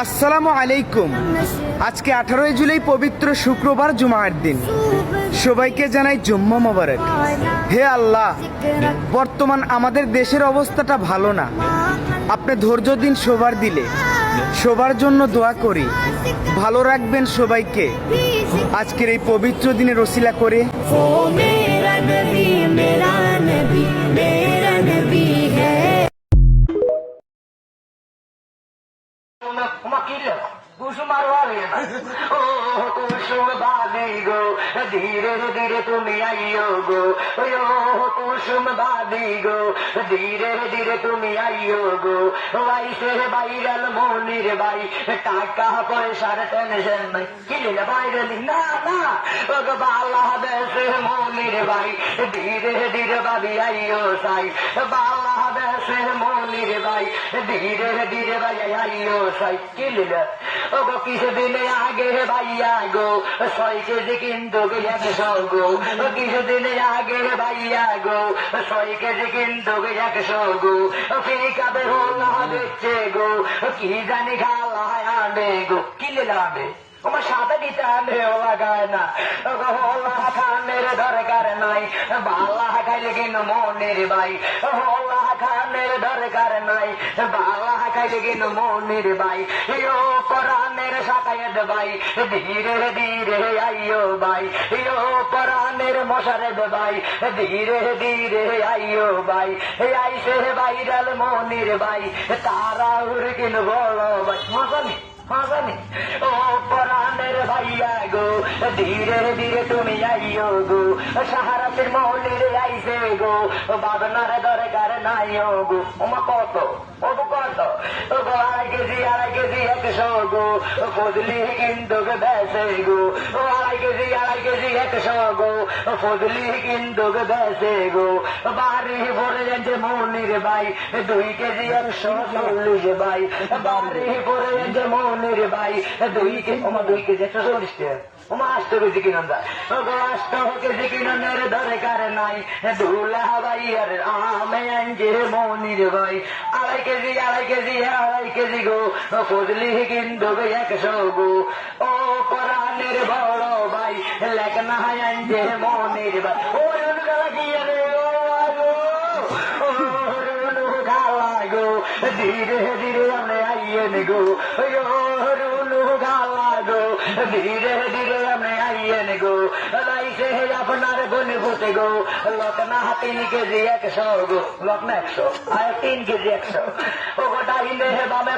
আসসালামু আলাইকুম। আজকে 18 জুলাই পবিত্র শুক্রবার জুমার দিন। সবাইকে জানাই জুম্মা মোবারক। হে আল্লাহ, বর্তমান আমাদের দেশের অবস্থাটা ভালো না, আপনি ধৈর্য দিন সবার দিলে। সবার জন্য দোয়া করি, ভালো রাখবেন সবাইকে আজকের এই পবিত্র দিনের ওসিলা করে। ও মেরা নবী, মেরা নবী, মেরা নবী হ্যায়। কুসুম বাদি গো, ধীরে ধীরে তুমি আইও গো। কুসুম বাদি গো, ধীরে ধীরে তুমি আইও গো। বাইশে বাইরাল মনির বাই, টাকা পয়সার টেনশন নাই। কিলিলে বাইরে না না, ও গো বালা দেশে মনির বাই, ধীরে ধীরে বাবি আইও সাই। বালা দেশে মনির বাই, ধীরে ধীরে বাই আইও সাই। কিলিলে ও গো কিছুদিনে আগে ভাইয়া গো, 6 কেজি কিন্তু 100 গো। কিছুদিনে আগে ভাইয়া গো, 6 কেজি কিন্তু 100 গো। ফিকাবে হোলা দিচ্ছে গো, কি জানি খালায় আনে গো। কি লাবে আমার সাথে দিতে আনে ওলা গায় না, হোলা খানের দরকার নাই। বালা খাইলে কিন্তু মনের ভাই, হোলা খানের দরকার নাই। বালা খাইলে কিন্তু মনের ভাই। ও কোরআনের শাকায়েত ভাই, ধীরে ধীরে আইও ভাই। ও কোরআনের মশারেদ ভাই, ধীরে ধীরে আইও ভাই। আইসে বাইরাল মনির ভাই, তারা উড় কিন বড় ভাই। মশানি মশানি ও কোরআনের ভাইয়া গো, ধীরে ধীরে তুমি আইও গো। সাহারাতের মৌলির আইসে গো, বাদনার দরকার নাই গো। ওমা কত কত কত গো, 2.5 কেজি 100 গো। ফজলি কিন্তু বেসে গো, 2.5 কেজি 100 গো। ফজলি কিন্তু বেসে গো। বাড়ি ভরে যাচ্ছে মনির ভাই, 2 কেজি 140 ভাই। বাড়ি ভরে যাচ্ছে মনির ভাই, 2 কেজি 140 টাকা। ওমা 8 কেজি কিনন্দা, 8 কেজি কিনন্দের দরকার নাই। দুলা ভাই আর আমে আনছে মনির ভাই, 2.5 কেজি গো। ফজলি কিন্তু 100 গো। ও কোরআনের বড় ভাই, লেখনা আনছে মনির ভাই। ও গালা কি রে গো, ধীরে ধীরে আমরা আইয়েন গো। রুনু গালা গো, ধীরে ধীরে আমরা আইয়েন গো। রাইসে আপনার গনে বসে গো, লকনা 3 কেজি 100 গো। লকনা 100 আর 3 কেজি 100। ও গোটা হিলে বামে